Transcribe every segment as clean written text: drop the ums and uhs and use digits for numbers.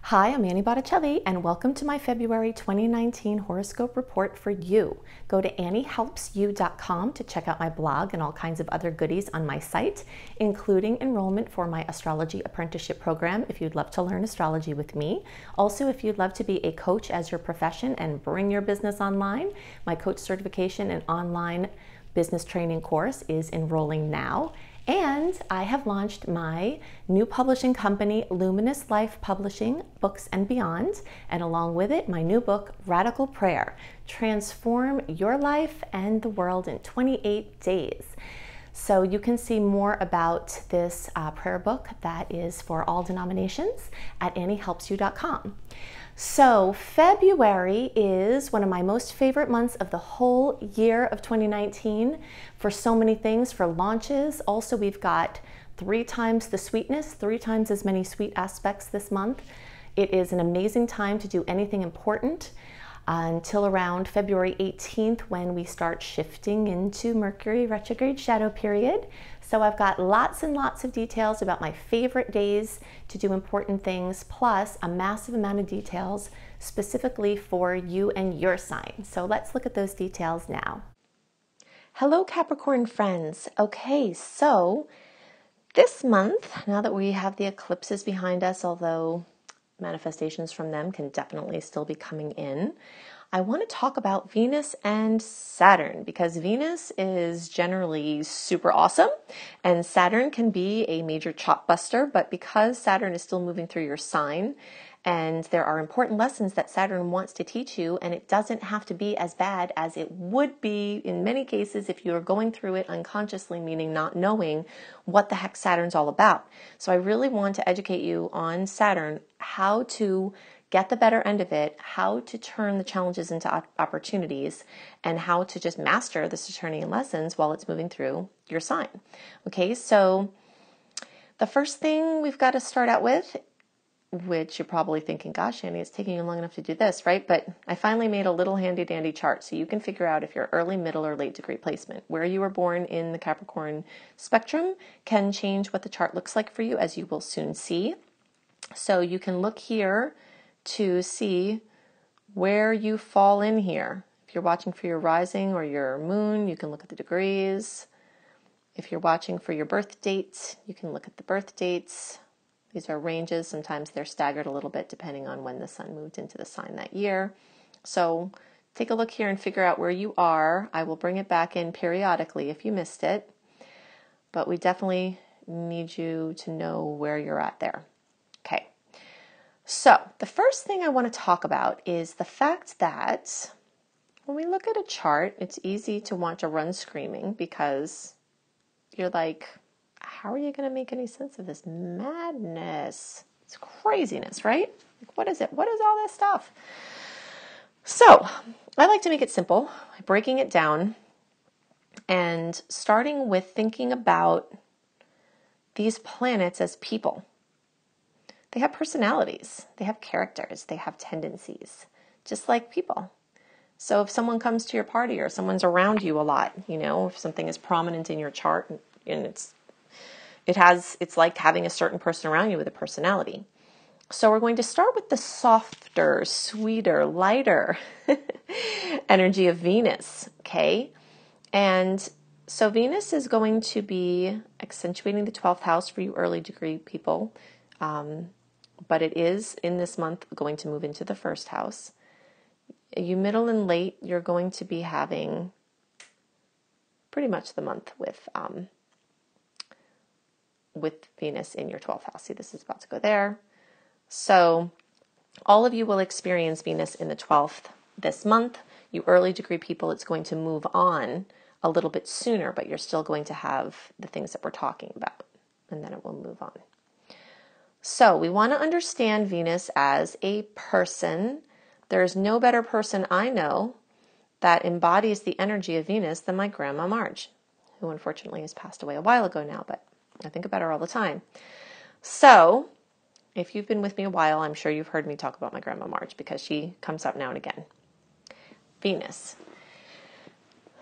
Hi, I'm Annie Botticelli, and welcome to my February 2019 horoscope report for you. Go to anniehelpsyou.com to check out my blog and all kinds of other goodies on my site, including enrollment for my astrology apprenticeship program if you'd love to learn astrology with me. Also, if you'd love to be a coach as your profession and bring your business online, my coach certification and online business training course is enrolling now. And I have launched my new publishing company, Luminous Life Publishing, Books and Beyond, and along with it, my new book, Radical Prayer, Transform Your Life and the World in 28 Days. So you can see more about this prayer book that is for all denominations at anniehelpsyou.com. So February is one of my most favorite months of the whole year of 2019 for so many things, for launches. Also, we've got 3 times the sweetness, 3 times as many sweet aspects this month. It is an amazing time to do anything important until around February 18th when we start shifting into Mercury retrograde shadow period. So I've got lots and lots of details about my favorite days to do important things, plus a massive amount of details specifically for you and your sign. So let's look at those details now. Hello, Capricorn friends. Okay, so this month, now that we have the eclipses behind us, although manifestations from them can definitely still be coming in, I want to talk about Venus and Saturn, because Venus is generally super awesome and Saturn can be a major chop buster, but because Saturn is still moving through your sign and there are important lessons that Saturn wants to teach you, and it doesn't have to be as bad as it would be in many cases if you're going through it unconsciously, meaning not knowing what the heck Saturn's all about. So I really want to educate you on Saturn, how to get the better end of it, how to turn the challenges into opportunities, and how to just master the Saturnian lessons while it's moving through your sign. Okay, so the first thing we've got to start out with, which you're probably thinking, gosh, Annie, it's taking you long enough to do this, right? But I finally made a little handy dandy chart so you can figure out if you're early, middle, or late degree placement. Where you were born in the Capricorn spectrum can change what the chart looks like for you, as you will soon see. So you can look here to see where you fall in here. If you're watching for your rising or your moon, you can look at the degrees. If you're watching for your birth date, you can look at the birth dates. These are ranges. Sometimes they're staggered a little bit depending on when the sun moved into the sign that year. So take a look here and figure out where you are. I will bring it back in periodically if you missed it, but we definitely need you to know where you're at there. Okay. So the first thing I want to talk about is the fact that when we look at a chart, it's easy to want to run screaming because you're like, how are you going to make any sense of this madness? It's craziness, right? Like, what is it? What is all this stuff? So I like to make it simple by breaking it down and starting with thinking about these planets as people. They have personalities, they have characters, they have tendencies, just like people. So if someone comes to your party or someone's around you a lot, if something is prominent in your chart and it's like having a certain person around you with a personality. So we're going to start with the softer, sweeter, lighter energy of Venus, okay? And so Venus is going to be accentuating the 12th house for you early degree people. But it is in this month going to move into the 1st house. You middle and late, you're going to be having pretty much the month with Venus in your 12th house. See, this is about to go there. So all of you will experience Venus in the 12th this month. You early degree people, it's going to move on a little bit sooner, but you're still going to have the things that we're talking about, and then it will move on. So we want to understand Venus as a person. There's no better person I know that embodies the energy of Venus than my grandma Marge, who unfortunately has passed away a while ago now, but I think about her all the time. So if you've been with me a while, I'm sure you've heard me talk about my grandma Marge because she comes up now and again. Venus.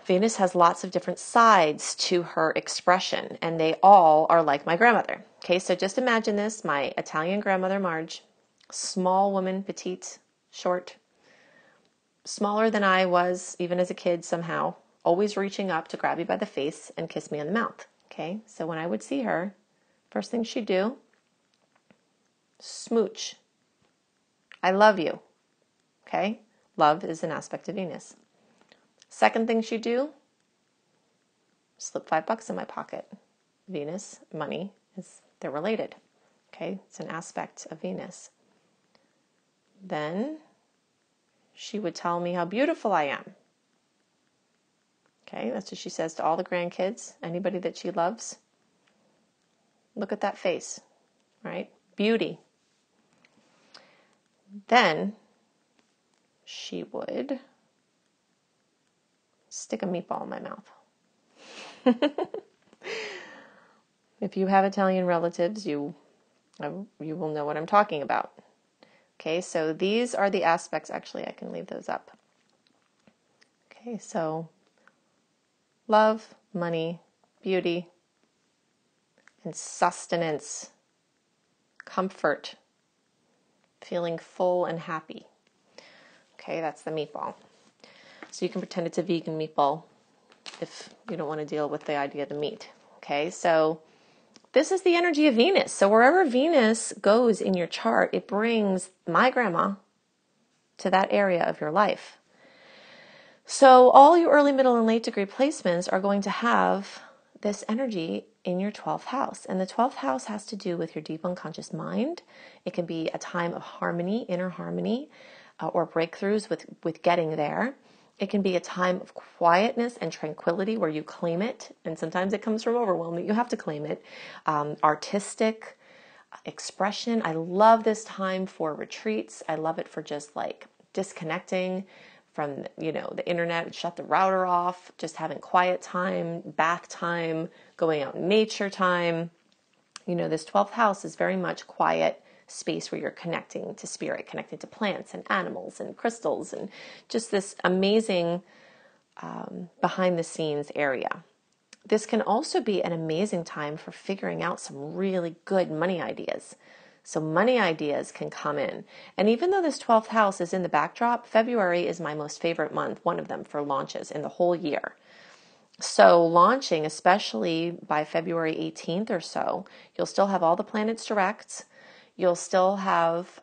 Venus has lots of different sides to her expression, and they all are like my grandmother. Okay, so just imagine this, my Italian grandmother Marge Small woman, petite, short, smaller than I was even as a kid somehow, always reaching up to grab me by the face and kiss me on the mouth. Okay, so when I would see her, first thing she'd do, smooch. I love you. Okay, love is an aspect of Venus. Second thing she'd do, slip $5 in my pocket. Venus, money, they're related. Okay, it's an aspect of Venus. Then she would tell me how beautiful I am. Okay, that's what she says to all the grandkids, anybody that she loves. Look at that face, right? Beauty. Then she would stick a meatball in my mouth. If you have Italian relatives, you will know what I'm talking about. Okay, so these are the aspects. Actually, I can leave those up. Okay, so love, money, beauty, and sustenance, comfort, feeling full and happy. Okay, that's the meatball. So you can pretend it's a vegan meatball if you don't want to deal with the idea of the meat. Okay, so this is the energy of Venus. So wherever Venus goes in your chart, it brings my grandma to that area of your life. So all your early, middle, and late degree placements are going to have this energy in your 12th house. And the 12th house has to do with your deep unconscious mind. It can be a time of harmony, inner harmony, or breakthroughs with getting there. It can be a time of quietness and tranquility where you claim it. And sometimes it comes from overwhelm that you have to claim it. Artistic expression. I love this time for retreats. I love it for just like disconnecting from, the internet, shut the router off, just having quiet time, bath time, going out in nature time. This 12th house is very much quiet space where you're connecting to spirit, connecting to plants and animals and crystals and just this amazing behind the scenes area. This can also be an amazing time for figuring out some really good money ideas. So money ideas can come in. And even though this 12th house is in the backdrop, February is my most favorite month, one of them for launches in the whole year. So launching, especially by February 18th or so, you'll still have all the planets direct. You'll still have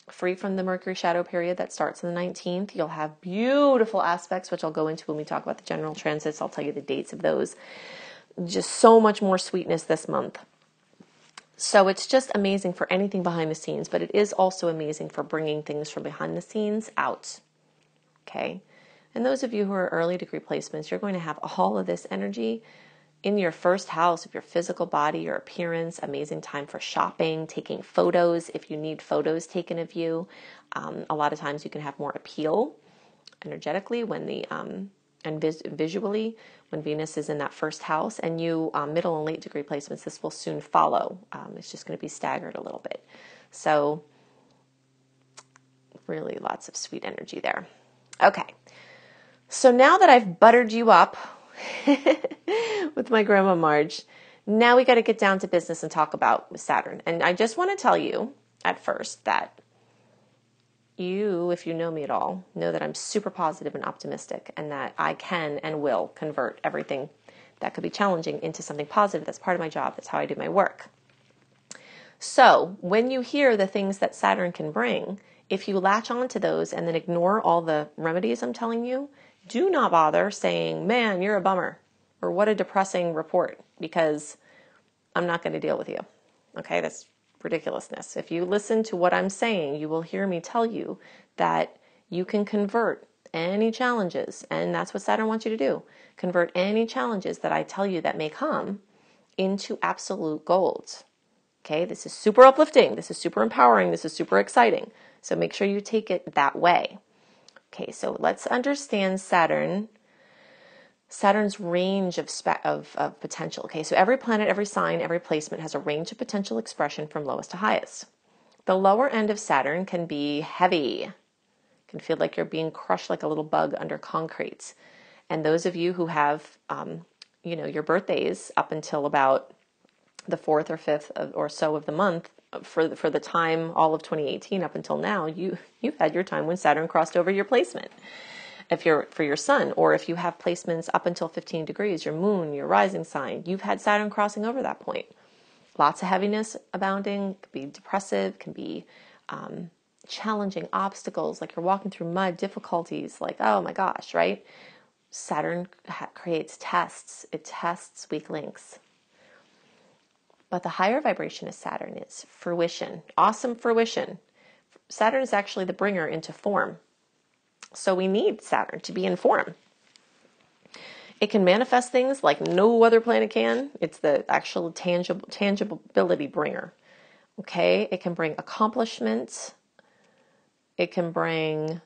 free from the Mercury shadow period that starts on the 19th. You'll have beautiful aspects, which I'll go into when we talk about the general transits. I'll tell you the dates of those. Just so much more sweetness this month. So it's just amazing for anything behind the scenes, but it is also amazing for bringing things from behind the scenes out. Okay? And those of you who are early degree placements, you're going to have all of this energy in your first house of your physical body, your appearance, amazing time for shopping, taking photos if you need photos taken of you. A lot of times you can have more appeal energetically when and visually when Venus is in that first house, and you middle and late degree placements, this will soon follow. It's just going to be staggered a little bit. So really lots of sweet energy there. Okay. So now that I've buttered you up with my Grandma Marge, now we got to get down to business and talk about Saturn. And I just want to tell you at first that you, if you know me at all, know that I'm super positive and optimistic and that I can and will convert everything that could be challenging into something positive. That's part of my job. That's how I do my work. So when you hear the things that Saturn can bring, if you latch onto those and then ignore all the remedies I'm telling you, do not bother saying, man, you're a bummer, or what a depressing report, because I'm not going to deal with you. Okay, that's ridiculousness. If you listen to what I'm saying, you will hear me tell you that you can convert any challenges, and that's what Saturn wants you to do. Convert any challenges that I tell you that may come into absolute gold. Okay, this is super uplifting. This is super empowering. This is super exciting. So make sure you take it that way. Okay, so let's understand Saturn's range of potential. Okay, so every planet, every sign, every placement has a range of potential expression from lowest to highest. The lower end of Saturn can be heavy. It can feel like you're being crushed like a little bug under concrete. And those of you who have, your birthdays up until about the 4th or 5th or so of the month, for the time, all of 2018 up until now, you've had your time when Saturn crossed over your placement. If you're for your sun, or if you have placements up until 15 degrees, your moon, your rising sign, you've had Saturn crossing over that point. Lots of heaviness abounding, could be depressive, can be challenging obstacles, like you're walking through mud, difficulties, like, oh my gosh, right? Saturn creates tests. It tests weak links. But the higher vibration of Saturn is fruition, awesome fruition. Saturn is actually the bringer into form. So we need Saturn to be in form. It can manifest things like no other planet can. It's the actual tangibility bringer. Okay, it can bring accomplishment. It can bring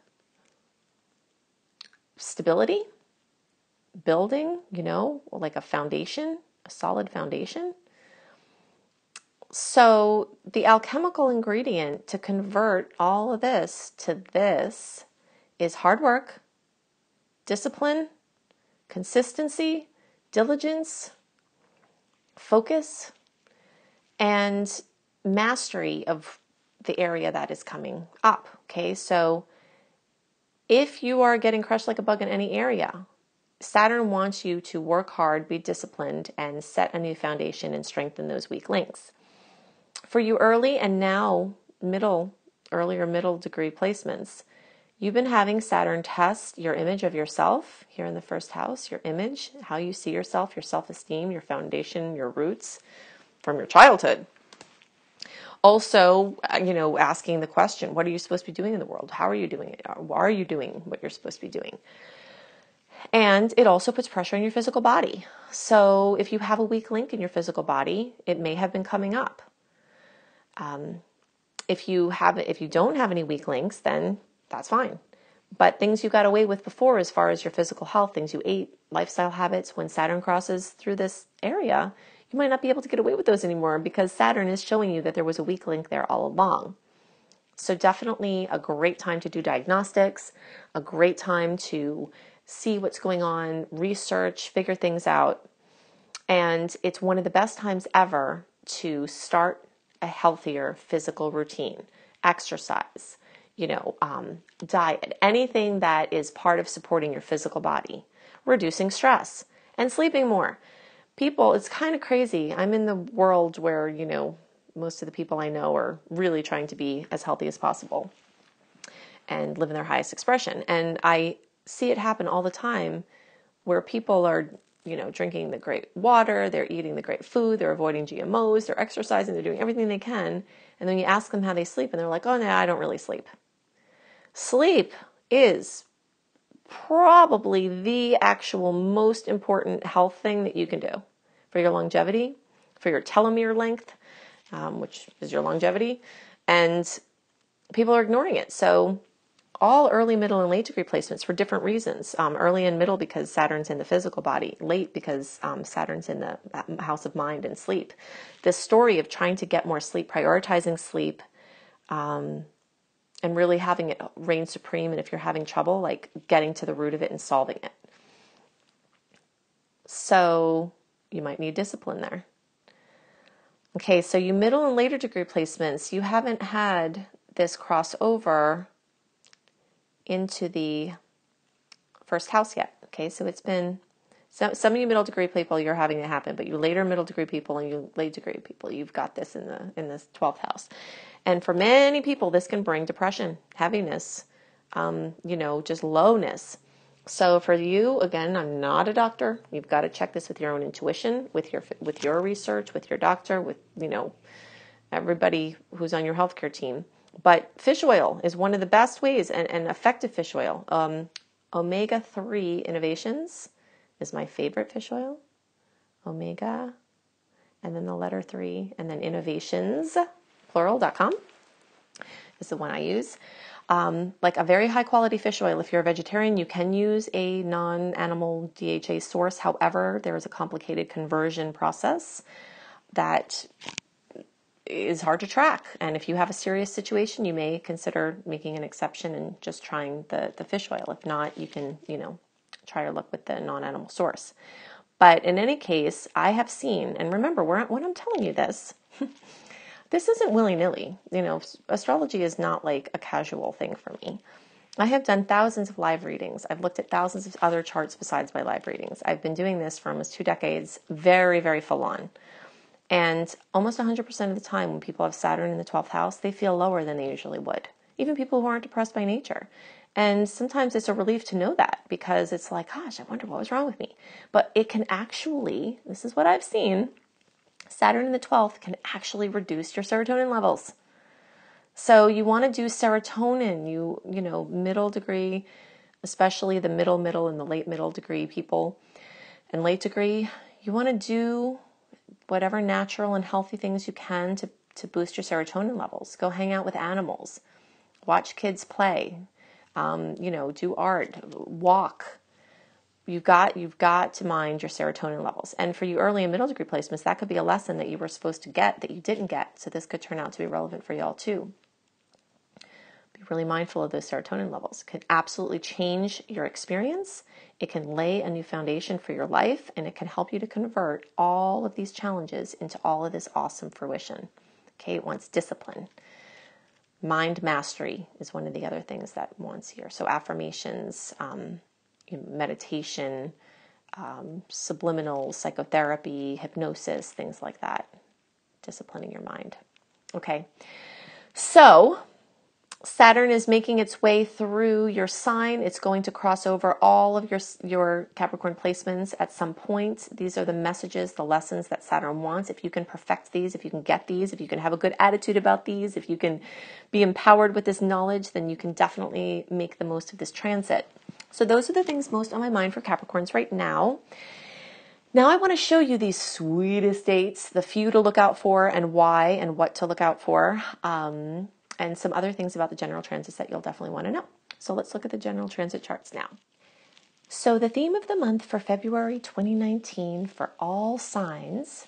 stability, building, like a foundation, a solid foundation. So the alchemical ingredient to convert all of this to this is hard work, discipline, consistency, diligence, focus, and mastery of the area that is coming up. Okay, so if you are getting crushed like a bug in any area, Saturn wants you to work hard, be disciplined, and set a new foundation and strengthen those weak links. For you early and now earlier middle degree placements, you've been having Saturn test your image of yourself here in the first house, your image, how you see yourself, your self-esteem, your foundation, your roots from your childhood. Also, asking the question, what are you supposed to be doing in the world? How are you doing it? Are you doing what you're supposed to be doing? And it also puts pressure on your physical body. So if you have a weak link in your physical body, it may have been coming up. If you don't have any weak links, then that's fine. But things you got away with before, as far as your physical health, things you ate, lifestyle habits, when Saturn crosses through this area, you might not be able to get away with those anymore because Saturn is showing you that there was a weak link there all along. So definitely a great time to do diagnostics, a great time to see what's going on, research, figure things out. And it's one of the best times ever to start a healthier physical routine, exercise, diet, anything that is part of supporting your physical body, reducing stress, and sleeping more. People, it's kind of crazy. I'm in the world where, most of the people I know are really trying to be as healthy as possible and live in their highest expression. And I see it happen all the time where people are, drinking the great water, they're eating the great food, they're avoiding GMOs, they're exercising, they're doing everything they can. And then you ask them how they sleep and they're like, oh no, I don't really sleep. Sleep is probably the actual most important health thing that you can do for your longevity, for your telomere length, which is your longevity, and people are ignoring it. So all early, middle, and late degree placements for different reasons. Early and middle because Saturn's in the physical body. Late because Saturn's in the house of mind and sleep. This story of trying to get more sleep, prioritizing sleep, and really having it reign supreme. And if you're having trouble, like getting to the root of it and solving it. So you might need discipline there. Okay, so you middle and later degree placements, you haven't had this crossover into the first house yet. Okay, so it's been some of you middle degree people, you're having it happen, but you later middle degree people and you late degree people, you've got this in this 12th house. And for many people, this can bring depression, heaviness, just lowness. So for you, again, I'm not a doctor. You've got to check this with your own intuition, with your research, with your doctor, with everybody who's on your healthcare team. But fish oil is one of the best ways, and effective fish oil. Omega-3 Innovations is my favorite fish oil. Omega, and then the letter 3, and then innovations, plural.com is the one I use. Like a very high quality fish oil. If you're a vegetarian, you can use a non-animal DHA source. However, there is a complicated conversion process that is hard to track. And if you have a serious situation, you may consider making an exception and just trying the fish oil. If not, you can, try your luck with the non-animal source. But in any case, I have seen, and remember, when I'm telling you this, This isn't willy-nilly. You know, astrology is not like a casual thing for me. I have done thousands of live readings. I've looked at thousands of other charts besides my live readings. I've been doing this for almost 2 decades, very, very full on. And almost 100% of the time when people have Saturn in the 12th house, they feel lower than they usually would. Even people who aren't depressed by nature. And sometimes it's a relief to know that, because it's like, gosh, I wonder what was wrong with me. But it can actually, this is what I've seen, Saturn in the 12th can actually reduce your serotonin levels. So you want to do serotonin, you know, middle degree, especially the middle, and the late middle degree people, and late degree, you want to do whatever natural and healthy things you can to boost your serotonin levels. Go hang out with animals, watch kids play, you know, do art, walk. You've got to mind your serotonin levels. And for you early and middle degree placements, that could be a lesson that you were supposed to get that you didn't get. So this could turn out to be relevant for y'all too. Be really mindful of those serotonin levels. It can absolutely change your experience. It can lay a new foundation for your life, and it can help you to convert all of these challenges into all of this awesome fruition. Okay, it wants discipline. Mind mastery is one of the other things that it wants here. So affirmations, meditation, subliminal psychotherapy, hypnosis, things like that. Disciplining your mind. Okay, so Saturn is making its way through your sign. It's going to cross over all of your Capricorn placements at some point. These are the messages, the lessons that Saturn wants. If you can perfect these, if you can get these, if you can have a good attitude about these, if you can be empowered with this knowledge, then you can definitely make the most of this transit. So those are the things most on my mind for Capricorns right now. Now I want to show you these sweetest dates, the few to look out for and why and what to look out for. And some other things about the general transits that you'll definitely want to know. So let's look at the general transit charts now. So the theme of the month for February 2019 for all signs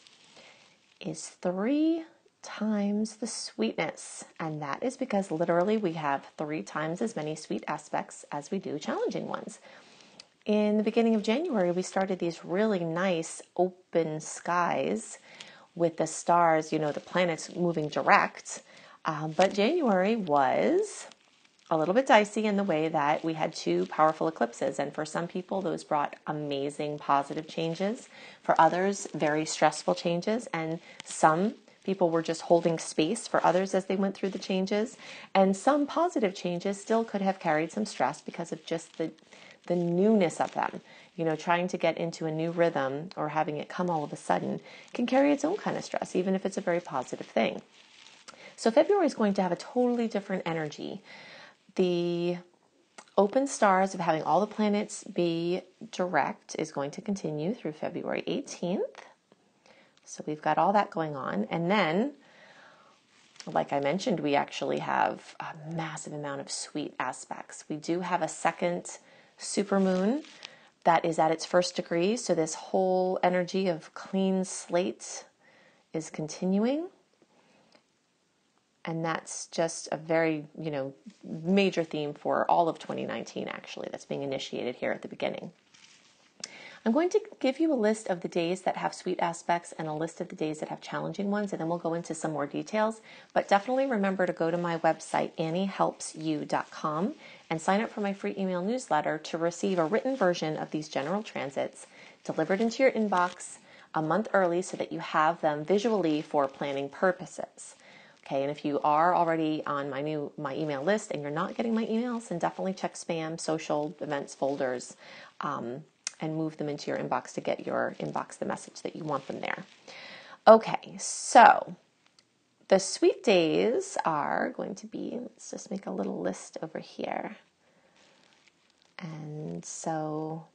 is 3 times the sweetness. And that is because literally we have 3 times as many sweet aspects as we do challenging ones. In the beginning of January, we started these really nice open skies with the stars, you know, the planets moving direct. But January was a little bit dicey in the way that we had 2 powerful eclipses. And for some people, those brought amazing positive changes. For others, very stressful changes. And some people were just holding space for others as they went through the changes. And some positive changes still could have carried some stress because of just the newness of them. You know, trying to get into a new rhythm or having it come all of a sudden can carry its own kind of stress, even if it's a very positive thing. So February is going to have a totally different energy. The open stars of having all the planets be direct is going to continue through February 18th. So we've got all that going on. And then, like I mentioned, we actually have a massive amount of sweet aspects. We do have a second supermoon that is at its 1st degree. So this whole energy of clean slate is continuing. And that's just a very, you know, major theme for all of 2019, actually, that's being initiated here at the beginning. I'm going to give you a list of the days that have sweet aspects and a list of the days that have challenging ones, and then we'll go into some more details. But definitely remember to go to my website, anniehelpsyou.com, and sign up for my free email newsletter to receive a written version of these general transits delivered into your inbox a month early so that you have them visually for planning purposes. Okay, and if you are already on my email list and you're not getting my emails, then definitely check spam, social, events folders, and move them into your inbox to get your inbox the message that you want them there. Okay, so the sweet days are going to be, let's just make a little list over here. And so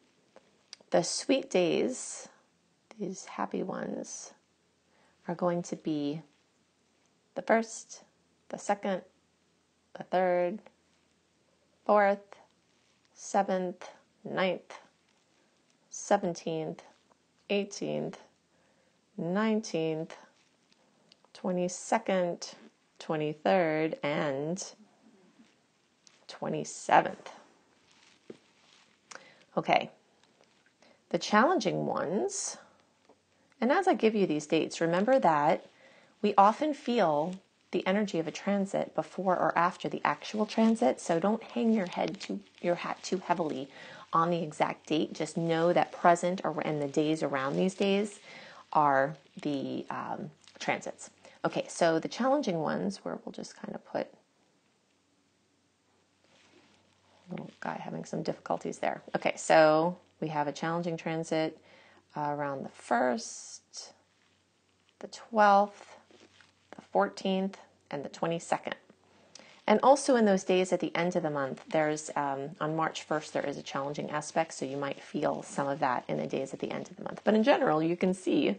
the sweet days, these happy ones, are going to be the 1st, the 2nd, the 3rd, 4th, 7th, 9th, 17th, 18th, 19th, 22nd, 23rd, and 27th. Okay, the challenging ones, and as I give you these dates, remember that we often feel the energy of a transit before or after the actual transit, so don't hang your hat too heavily on the exact date. Just know that present and the days around these days are the transits. Okay, so the challenging ones, where we'll just kind of put little guy having some difficulties there. Okay, so we have a challenging transit around the 1st, the 12th, the 14th, and the 22nd. And also in those days at the end of the month, there's, on March 1st, there is a challenging aspect, so you might feel some of that in the days at the end of the month. But in general, you can see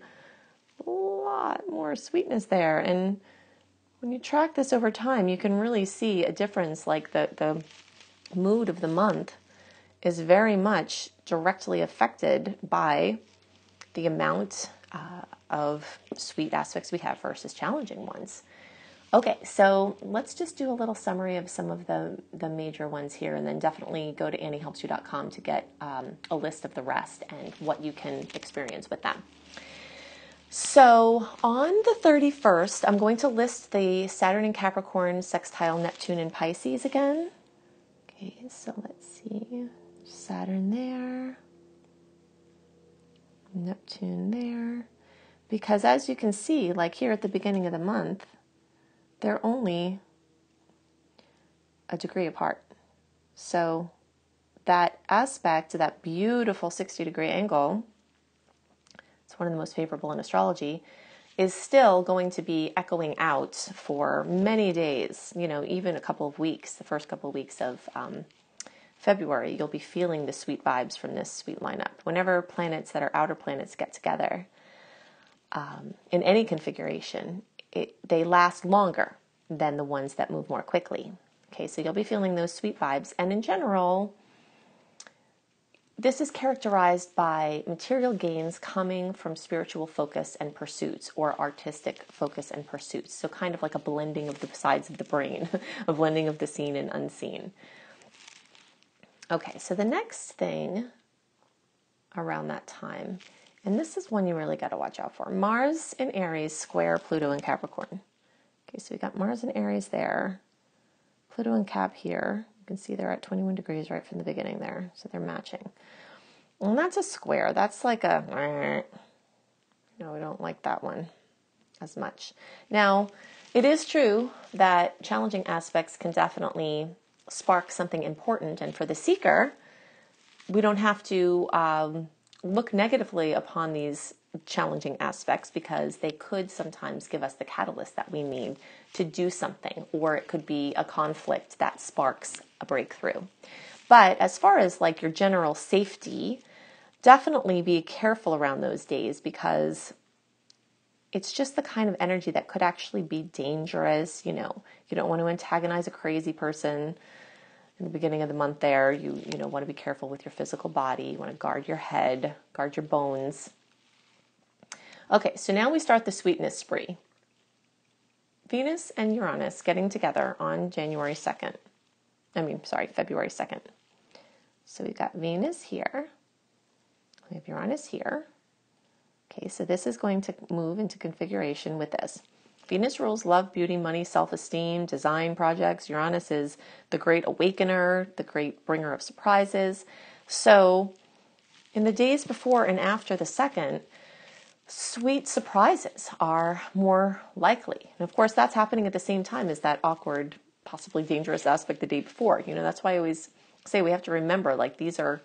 a lot more sweetness there. And when you track this over time, you can really see a difference, like the mood of the month is very much directly affected by the amount of sweet aspects we have versus challenging ones. Okay, so let's just do a little summary of some of the major ones here, and then definitely go to anniehelpsyou.com to get a list of the rest and what you can experience with them. So on the 31st, I'm going to list the Saturn in Capricorn, sextile Neptune in Pisces again. Okay, so let's see. Saturn there. Neptune there. Because as you can see, like here at the beginning of the month, they're only a degree apart. So that aspect, that beautiful 60-degree angle, it's one of the most favorable in astrology, is still going to be echoing out for many days, even a couple of weeks, the first couple of weeks of February. You'll be feeling the sweet vibes from this sweet lineup. Whenever planets that are outer planets get together, in any configuration, they last longer than the ones that move more quickly. Okay, so you'll be feeling those sweet vibes. And in general, this is characterized by material gains coming from spiritual focus and pursuits, or artistic focus and pursuits. So kind of like a blending of the sides of the brain, a blending of the seen and unseen. Okay, so the next thing around that time, and this is one you really got to watch out for. Mars in Aries square Pluto in Capricorn. Okay, so we got Mars in Aries there. Pluto in Cap here. You can see they're at 21 degrees right from the beginning there. So they're matching. And that's a square. That's like a, no, we don't like that one as much. Now, it is true that challenging aspects can definitely spark something important. And for the seeker, we don't have to look negatively upon these challenging aspects, because they could sometimes give us the catalyst that we need to do something, or it could be a conflict that sparks a breakthrough. But as far as like your general safety, definitely be careful around those days, because it's just the kind of energy that could actually be dangerous. You don't want to antagonize a crazy person in the beginning of the month there. You want to be careful with your physical body. You want to guard your head, guard your bones. Okay, so now we start the sweetness spree. Venus and Uranus getting together on February 2nd. So we've got Venus here. We have Uranus here. Okay, so this is going to move into configuration with this. Venus rules love, beauty, money, self-esteem, design projects. Uranus is the great awakener, the great bringer of surprises. So in the days before and after the 2nd, sweet surprises are more likely. And of course, that's happening at the same time as that awkward, possibly dangerous aspect the day before. That's why I always say we have to remember, like, these are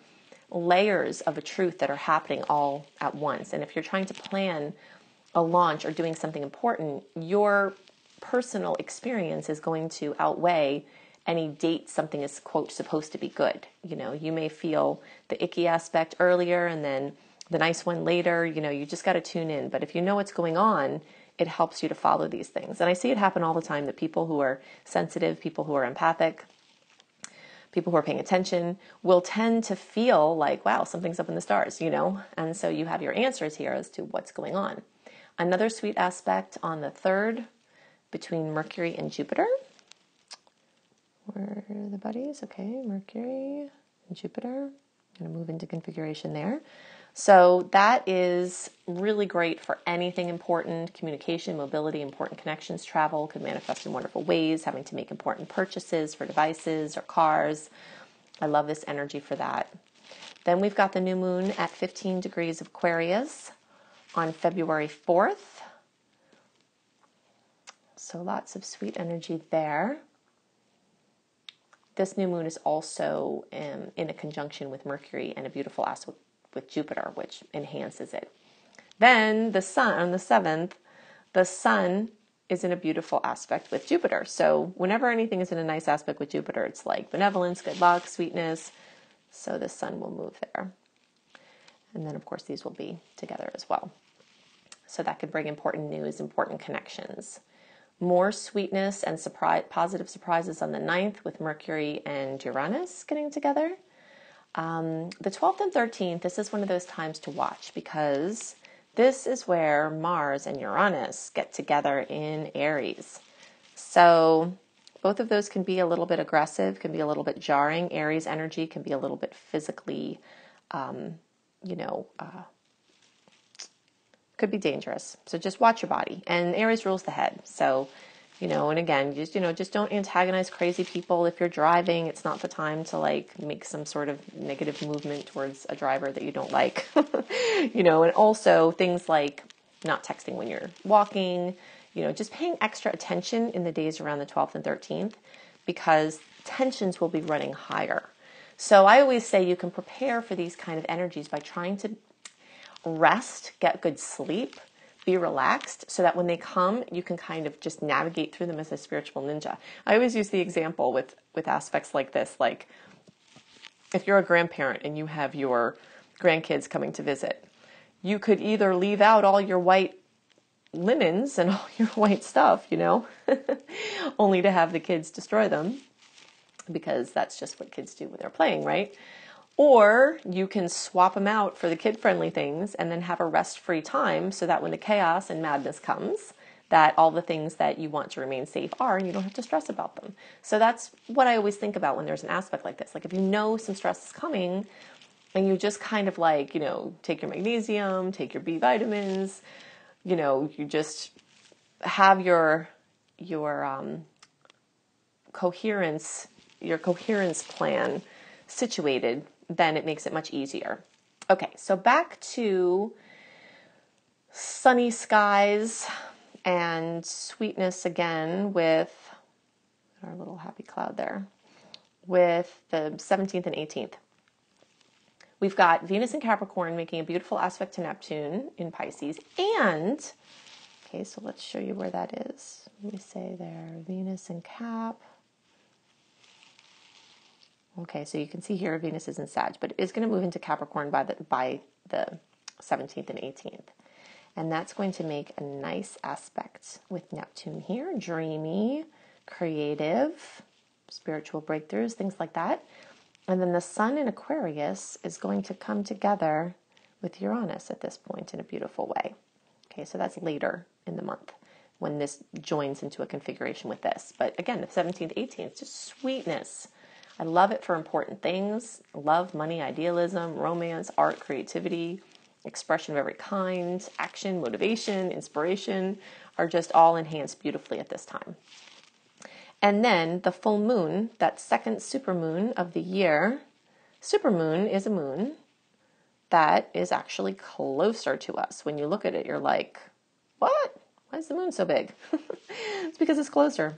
layers of a truth that are happening all at once. And if you're trying to plan a launch or doing something important, your personal experience is going to outweigh any date something is, quote, supposed to be good. You may feel the icky aspect earlier and then the nice one later. You just got to tune in. But if you know what's going on, it helps you to follow these things. And I see it happen all the time, that people who are sensitive, people who are empathic, people who are paying attention will tend to feel like, wow, something's up in the stars, And so you have your answers here as to what's going on. Another sweet aspect on the 3rd between Mercury and Jupiter. Where are the buddies? Okay, Mercury and Jupiter. I'm going to move into configuration there. So that is really great for anything important: communication, mobility, important connections, travel, could manifest in wonderful ways, having to make important purchases for devices or cars. I love this energy for that. Then we've got the new moon at 15 degrees of Aquarius on February 4th. So lots of sweet energy there. This new moon is also in a conjunction with Mercury and a beautiful aspect with Jupiter, which enhances it. Then the sun, on the 7th, the sun is in a beautiful aspect with Jupiter. So whenever anything is in a nice aspect with Jupiter, it's like benevolence, good luck, sweetness. So the sun will move there. And then, of course, these will be together as well. So that could bring important news, important connections. More sweetness and positive surprises on the 9th with Mercury and Uranus getting together. The 12th and 13th, this is one of those times to watch, because this is where Mars and Uranus get together in Aries. So both of those can be a little bit aggressive, can be a little bit jarring. Aries energy can be a little bit physically, could be dangerous. So just watch your body. And Aries rules the head. So, and again, just don't antagonize crazy people. If you're driving, it's not the time to make some sort of negative movement towards a driver that you don't like. And also things like not texting when you're walking, just paying extra attention in the days around the 12th and 13th, because tensions will be running higher. So I always say you can prepare for these kind of energies by trying to rest, get good sleep, be relaxed, so that when they come, you can kind of just navigate through them as a spiritual ninja. I always use the example with aspects like this, like if you're a grandparent and you have your grandkids coming to visit, you could either leave out all your white linens and all your white stuff, only to have the kids destroy them, because that's just what kids do when they're playing, right? Or you can swap them out for the kid-friendly things and then have a rest-free time, so that when the chaos and madness comes, that all the things that you want to remain safe are, and you don't have to stress about them. So that's what I always think about when there's an aspect like this. Like if you know some stress is coming, and you just kind of take your magnesium, take your B vitamins, you just have your coherence plan situated, then it makes it much easier. Okay, so back to sunny skies and sweetness again with our little happy cloud there, with the 17th and 18th. We've got Venus in Capricorn making a beautiful aspect to Neptune in Pisces. And, okay, so let's show you where that is. Let me say there, Venus in Cap. Okay, so you can see here Venus is in Sag, but it is going to move into Capricorn by the 17th and 18th. And that's going to make a nice aspect with Neptune here. Dreamy, creative, spiritual breakthroughs, things like that. And then the Sun in Aquarius is going to come together with Uranus at this point in a beautiful way. Okay, so that's later in the month when this joins into a configuration with this. But again, the 17th, 18th, just sweetness. I love it for important things: love, money, idealism, romance, art, creativity, expression of every kind, action, motivation, inspiration are just all enhanced beautifully at this time. And then the full moon, that second supermoon of the year. Supermoon is a moon that is actually closer to us. When you look at it, you're like, what? Why is the moon so big? It's because it's closer.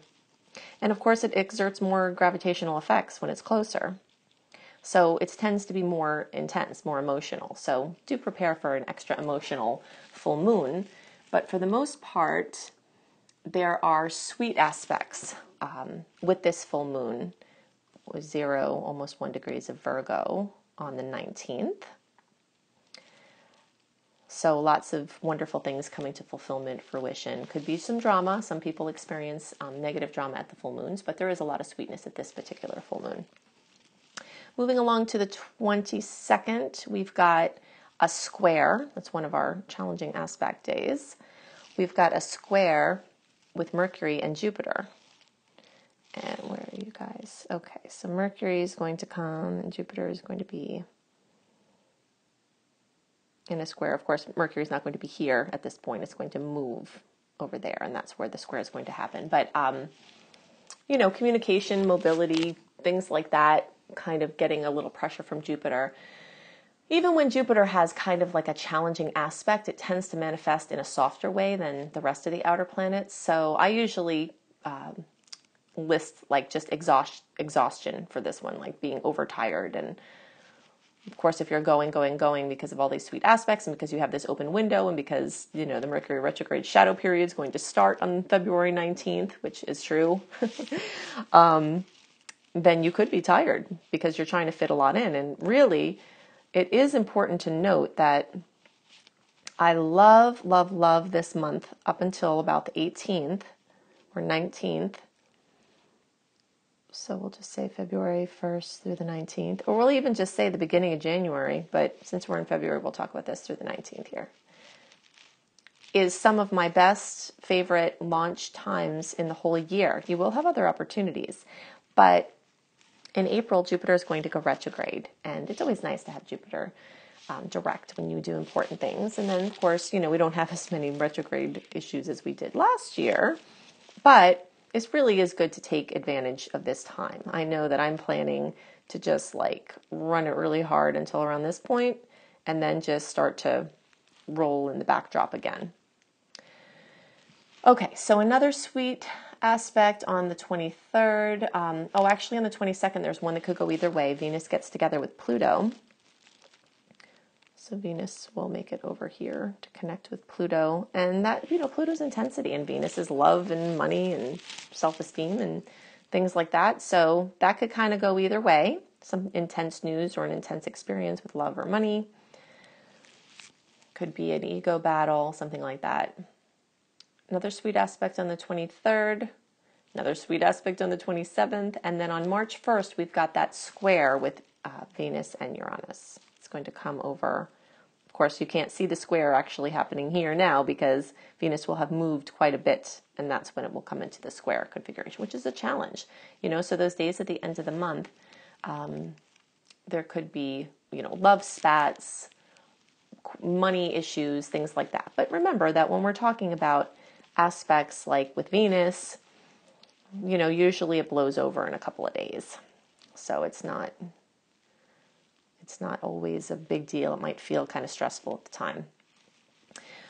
And of course, it exerts more gravitational effects when it's closer. So it tends to be more intense, more emotional. So do prepare for an extra emotional full moon. But for the most part, there are sweet aspects with this full moon, with 0, almost 1 degrees of Virgo on the 19th. So lots of wonderful things coming to fulfillment, fruition. Could be some drama. Some people experience negative drama at the full moons, but there is a lot of sweetness at this particular full moon. Moving along to the 22nd, we've got a square. That's one of our challenging aspect days. We've got a square with Mercury and Jupiter. And where are you guys? Okay, so Mercury is going to come and Jupiter is going to be in a square. Of course, Mercury's not going to be here at this point. It's going to move over there, and that's where the square is going to happen. But, you know, communication, mobility, things like that, kind of getting a little pressure from Jupiter. Even when Jupiter has kind of like a challenging aspect, it tends to manifest in a softer way than the rest of the outer planets. So I usually list like just exhaustion for this one, like being overtired. And of course, if you're going because of all these sweet aspects and because you have this open window and because, you know, the Mercury retrograde shadow period is going to start on February 19th, which is true, then you could be tired because you're trying to fit a lot in. And really, it is important to note that I love, love, love this month up until about the 18th or 19th. So we'll just say February 1st through the 19th, or we'll even just say the beginning of January, but since we're in February, we'll talk about this through the 19th here, is some of my best favorite launch times in the whole year. You will have other opportunities, but in April, Jupiter is going to go retrograde, and it's always nice to have Jupiter direct when you do important things. And then, of course, you know, we don't have as many retrograde issues as we did last year, but it really is good to take advantage of this time. I know that I'm planning to just like run it really hard until around this point and then just start to roll in the backdrop again. Okay, so another sweet aspect on the 23rd. Actually on the 22nd, there's one that could go either way. Venus gets together with Pluto. So Venus will make it over here to connect with Pluto. And that, you know, Pluto's intensity and Venus is love and money and self-esteem and things like that. So that could kind of go either way. Some intense news or an intense experience with love or money. Could be an ego battle, something like that. Another sweet aspect on the 23rd. Another sweet aspect on the 27th. And then on March 1st, we've got that square with Venus and Uranus. It's going to come over. Of course, you can't see the square actually happening here now because Venus will have moved quite a bit, and that's when it will come into the square configuration, which is a challenge. You know, so those days at the end of the month, there could be, you know, love spats, money issues, things like that. But remember that when we're talking about aspects like with Venus, you know, usually it blows over in a couple of days. So it's not always a big deal. It might feel kind of stressful at the time.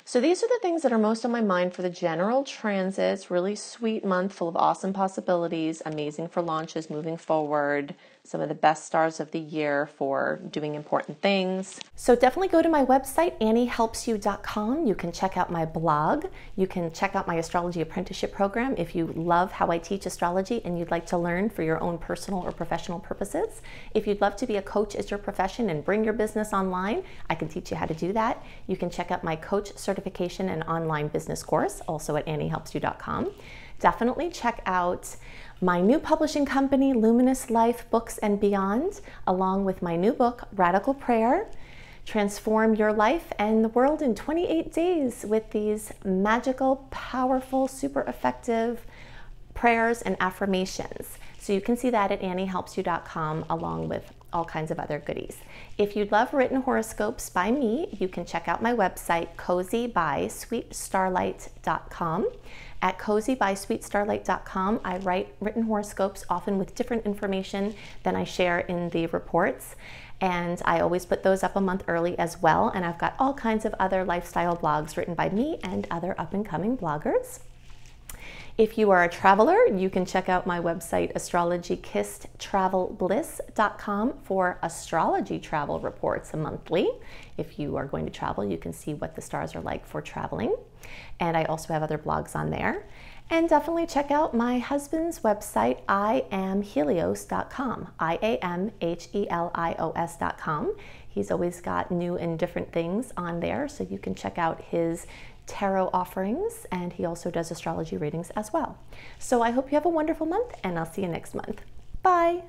So these are the things that are most on my mind for the general transits. Really sweet month full of awesome possibilities, amazing for launches moving forward, some of the best stars of the year for doing important things. So definitely go to my website, anniehelpsyou.com. You can check out my blog. You can check out my astrology apprenticeship program if you love how I teach astrology and you'd like to learn for your own personal or professional purposes. If you'd love to be a coach as your profession and bring your business online, I can teach you how to do that. You can check out my coach certification and online business course, also at anniehelpsyou.com. Definitely check out my new publishing company, Luminous Life Books and Beyond, along with my new book, Radical Prayer, Transform Your Life and the World in 28 Days with these magical, powerful, super effective prayers and affirmations. So you can see that at anniehelpsyou.com along with all kinds of other goodies. If you'd love written horoscopes by me, you can check out my website, cozybysweetstarlight.com. At cozybysweetstarlight.com, I write written horoscopes, often with different information than I share in the reports. And I always put those up a month early as well. And I've got all kinds of other lifestyle blogs written by me and other up-and-coming bloggers. If you are a traveler, you can check out my website, astrologykissedtravelbliss.com, for astrology travel reports monthly. If you are going to travel, you can see what the stars are like for traveling. And I also have other blogs on there. And definitely check out my husband's website, iamhelios.com, iamhelios.com. He's always got new and different things on there, so you can check out his tarot offerings, and he also does astrology readings as well. So I hope you have a wonderful month, and I'll see you next month. Bye!